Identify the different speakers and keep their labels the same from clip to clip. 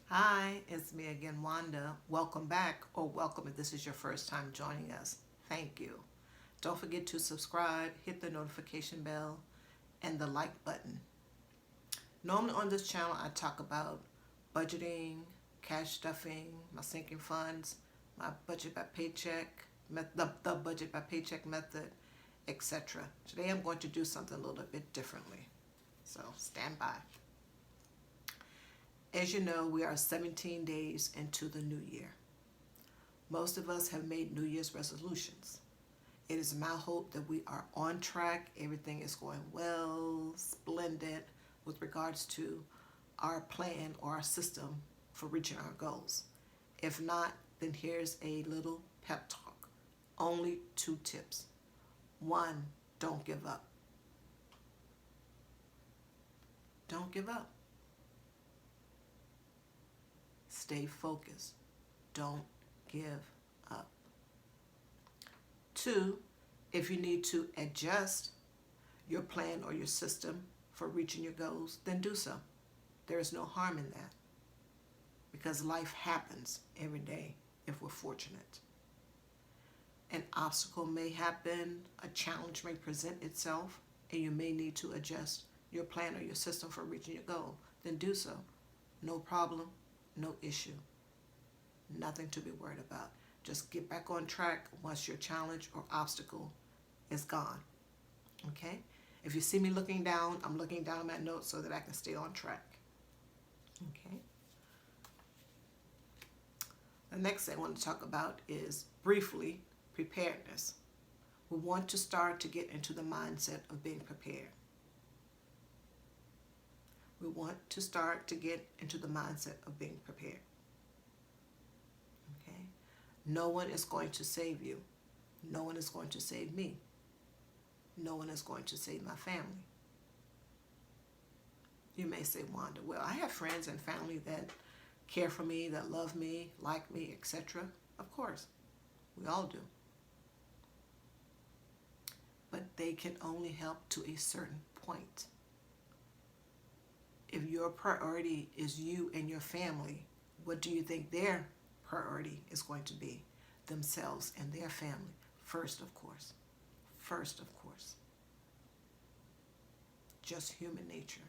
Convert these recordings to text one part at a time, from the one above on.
Speaker 1: Hi, it's me again, Wanda. Welcome back, or welcome if this is your first time joining us. Thank you. Don't forget to subscribe, hit the notification bell, and the like button. Normally on this channel, I talk about budgeting, cash stuffing, my sinking funds, my budget by paycheck, the budget by paycheck method, etc. Today I'm going to do something a little bit differently. So stand by. As you know, we are 17 days into the new year. Most of us have made New Year's resolutions. It is my hope that we are on track. Everything is going well, splendid with regards to our plan or our system for reaching our goals. If not, then here's a little pep talk. Only 2 tips. 1, don't give up. Don't give up. Stay focused. Don't give up. 2, if you need to adjust your plan or your system for reaching your goals, then do so. There is no harm in that because life happens every day if we're fortunate. An obstacle may happen, a challenge may present itself, and you may need to adjust your plan or your system for reaching your goal. Then do so. No problem, no issue. Nothing to be worried about. Just get back on track once your challenge or obstacle is gone. Okay? If you see me looking down, I'm looking down at my notes so that I can stay on track. Okay? The next thing I want to talk about is briefly preparedness. We want to start to get into the mindset of being prepared. We want to start to get into the mindset of being prepared. Okay? No one is going to save you. No one is going to save me. No one is going to save my family. You may say, Wanda, well, I have friends and family that care for me, that love me, like me, etc. Of course, we all do. But they can only help to a certain point. If your priority is you and your family, what do you think their priority is going to be? Themselves and their family. First, of course. First, of course. Just human nature.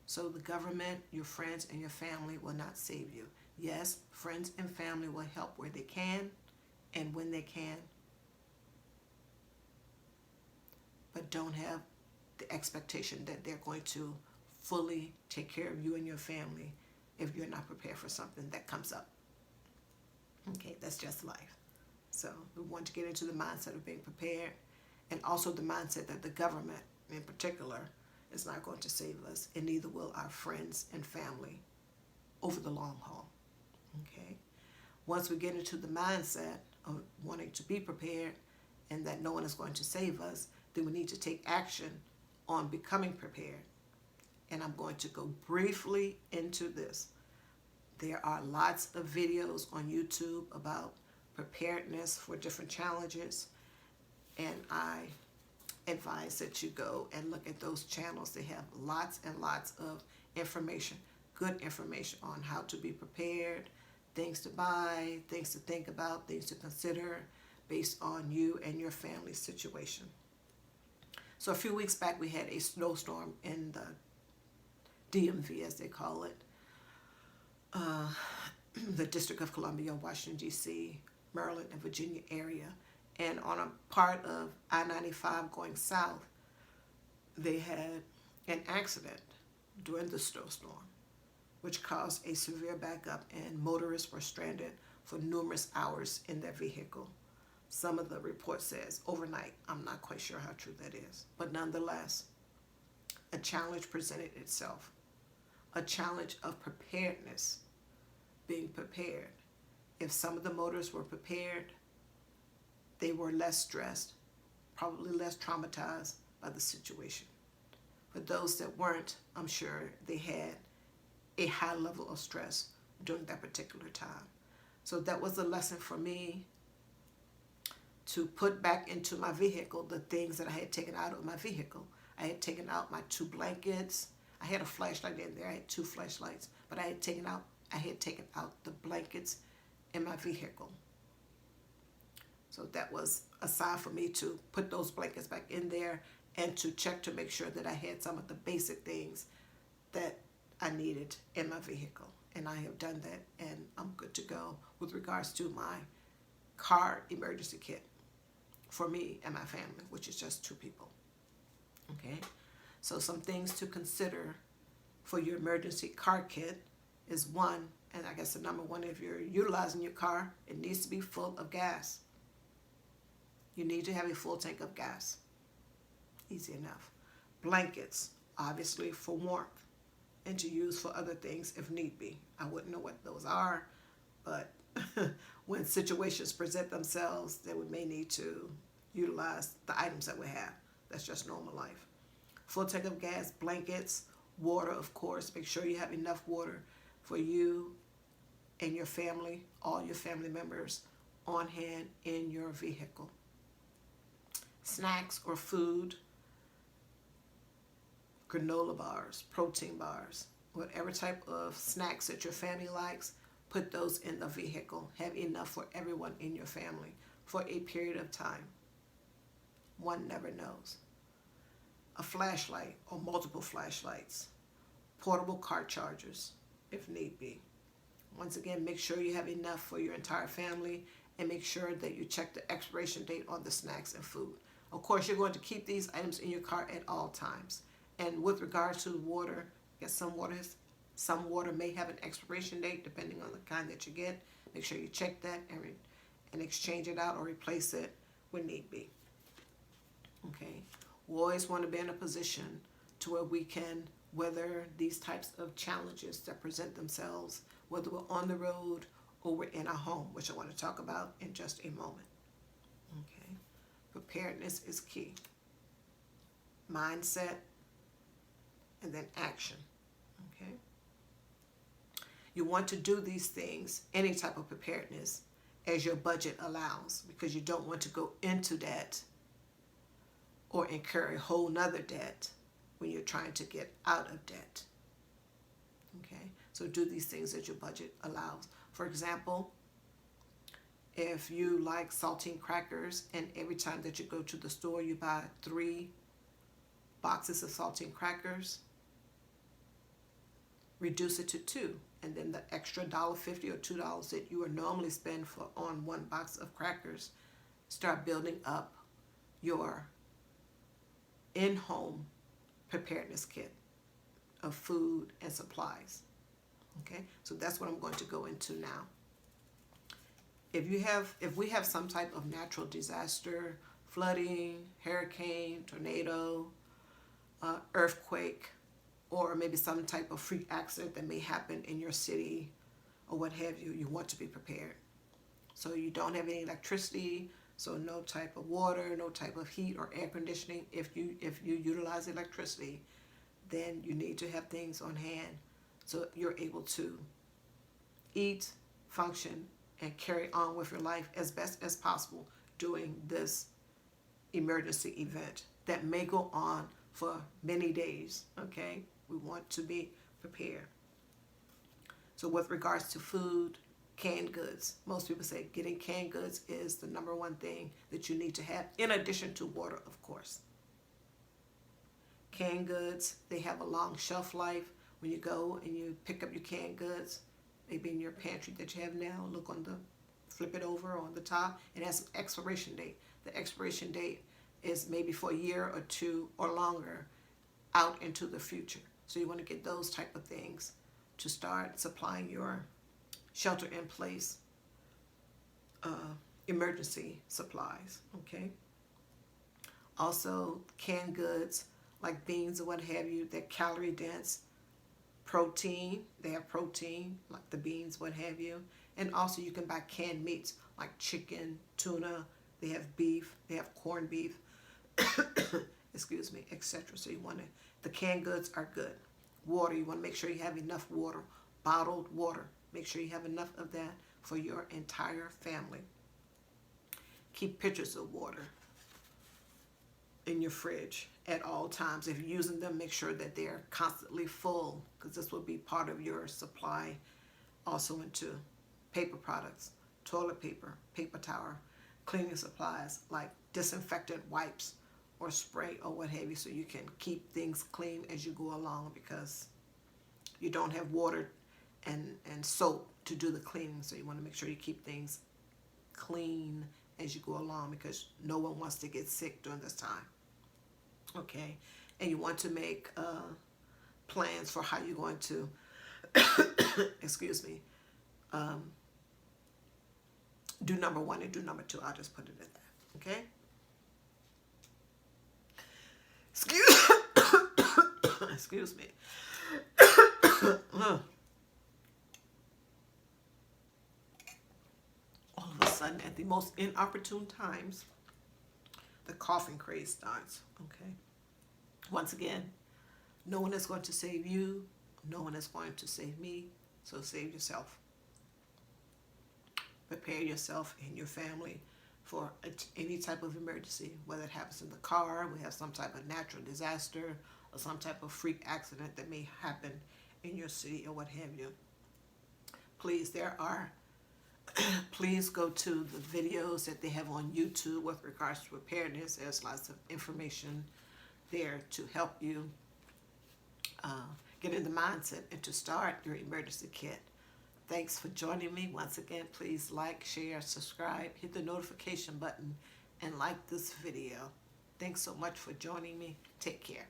Speaker 1: So the government, your friends, and your family will not save you. Yes, friends and family will help where they can and when they can. But don't have the expectation that they're going to fully take care of you and your family if you're not prepared for something that comes up. Okay, that's just life. So we want to get into the mindset of being prepared, and also the mindset that the government in particular is not going to save us, and neither will our friends and family over the long haul. Okay? Once we get into the mindset of wanting to be prepared and that no one is going to save us, then we need to take action on becoming prepared. And I'm going to go briefly into this. There are lots of videos on YouTube about preparedness for different challenges, and I advise that you go and look at those channels. They have lots and lots of information, good information on how to be prepared, things to buy, things to think about, things to consider based on you and your family's situation. So a few weeks back we had a snowstorm in the DMV, as they call it, the District of Columbia, Washington, D.C., Maryland, and Virginia area. And on a part of I-95 going south, they had an accident during the snowstorm, which caused a severe backup, and motorists were stranded for numerous hours in their vehicle. Some of the report says overnight. I'm not quite sure how true that is. But nonetheless, a challenge presented itself. A challenge of preparedness, being prepared. If some of the motorists were prepared, they were less stressed, probably less traumatized by the situation. For those that weren't, I'm sure they had a high level of stress during that particular time. So that was a lesson for me to put back into my vehicle the things that I had taken out of my vehicle. I had taken out my 2 blankets. I had a flashlight in there. I had 2 flashlights, but I had taken out I had taken out the blankets in my vehicle. So that was a sign for me to put those blankets back in there and to check to make sure that I had some of the basic things that I needed in my vehicle. And I have done that, and I'm good to go with regards to my car emergency kit for me and my family, which is just 2 people. Okay, so some things to consider for your emergency car kit is one, and I guess the number one, if you're utilizing your car, it needs to be full of gas. You need to have a full tank of gas. Easy enough. Blankets, obviously for warmth and to use for other things if need be. I wouldn't know what those are, but when situations present themselves, then we may need to utilize the items that we have. That's just normal life. Full tank of gas, blankets, water, of course. Make sure you have enough water for you and your family, all your family members on hand in your vehicle. Snacks or food, granola bars, protein bars, whatever type of snacks that your family likes, put those in the vehicle. Have enough for everyone in your family for a period of time. One never knows. A flashlight or multiple flashlights, portable car chargers if need be. Once again, make sure you have enough for your entire family, and make sure that you check the expiration date on the snacks and food. Of course, you're going to keep these items in your car at all times. And with regards to water, I guess some water may have an expiration date depending on the kind that you get. Make sure you check that and exchange it out or replace it when need be. Okay, we always want to be in a position to where we can weather these types of challenges that present themselves, whether we're on the road or we're in our home, which I want to talk about in just a moment. Okay, preparedness is key. Mindset and then action. Okay, you want to do these things, any type of preparedness, as your budget allows, because you don't want to go into debt or incur a whole nother debt when you're trying to get out of debt. Okay, so do these things as your budget allows. For example, if you like saltine crackers and every time that you go to the store you buy 3 boxes of saltine crackers, reduce it to 2, and then the extra $1.50 or $2 that you would normally spend on 1 box of crackers, start building up your in-home preparedness kit of food and supplies. Okay, so that's what I'm going to go into now. If we have some type of natural disaster, flooding, hurricane, tornado, earthquake, or maybe some type of freak accident that may happen in your city or what have you, you want to be prepared. So you don't have any electricity, so no type of water, no type of heat or air conditioning. If you utilize electricity, then you need to have things on hand so you're able to eat, function, and carry on with your life as best as possible during this emergency event that may go on for many days. Okay, we want to be prepared. So with regards to food, canned goods, most people say getting canned goods is the number one thing that you need to have, in addition to water, of course. Canned goods, they have a long shelf life. When you go and you pick up your canned goods, maybe in your pantry that you have now, flip it over on the top, it has an expiration date. The expiration date is maybe for a year or 2 or longer out into the future. So you want to get those type of things to start supplying your shelter in place emergency supplies. Okay, also canned goods like beans or what have you, they're calorie dense. Protein, they have protein like the beans, what have you. And also you can buy canned meats like chicken, tuna, they have beef, they have corned beef, excuse me, etc. So the canned goods are good. Water, you want to make sure you have enough water. Bottled water, make sure you have enough of that for your entire family. Keep pitchers of water in your fridge at all times. If you're using them, make sure that they're constantly full, because this will be part of your supply also into paper products, toilet paper, paper towel, cleaning supplies like disinfectant wipes or spray or what have you, so you can keep things clean as you go along, because you don't have water and soap to do the cleaning. So you want to make sure you keep things clean as you go along, because no one wants to get sick during this time. Okay, and you want to make plans for how you're going to excuse me, do number one and do number two. I'll just put it at that. Okay, excuse me. All of a sudden, at the most inopportune times, the coughing craze starts. Okay, once again, no one is going to save you, no one is going to save me, so save yourself. Prepare yourself and your family for any type of emergency, whether it happens in the car, we have some type of natural disaster, or some type of freak accident that may happen in your city or what have you. Please, please go to the videos that they have on YouTube with regards to preparedness. There's lots of information there to help you get in the mindset and to start your emergency kit. Thanks for joining me. Once again, please like, share, subscribe, hit the notification button, and like this video. Thanks so much for joining me. Take care.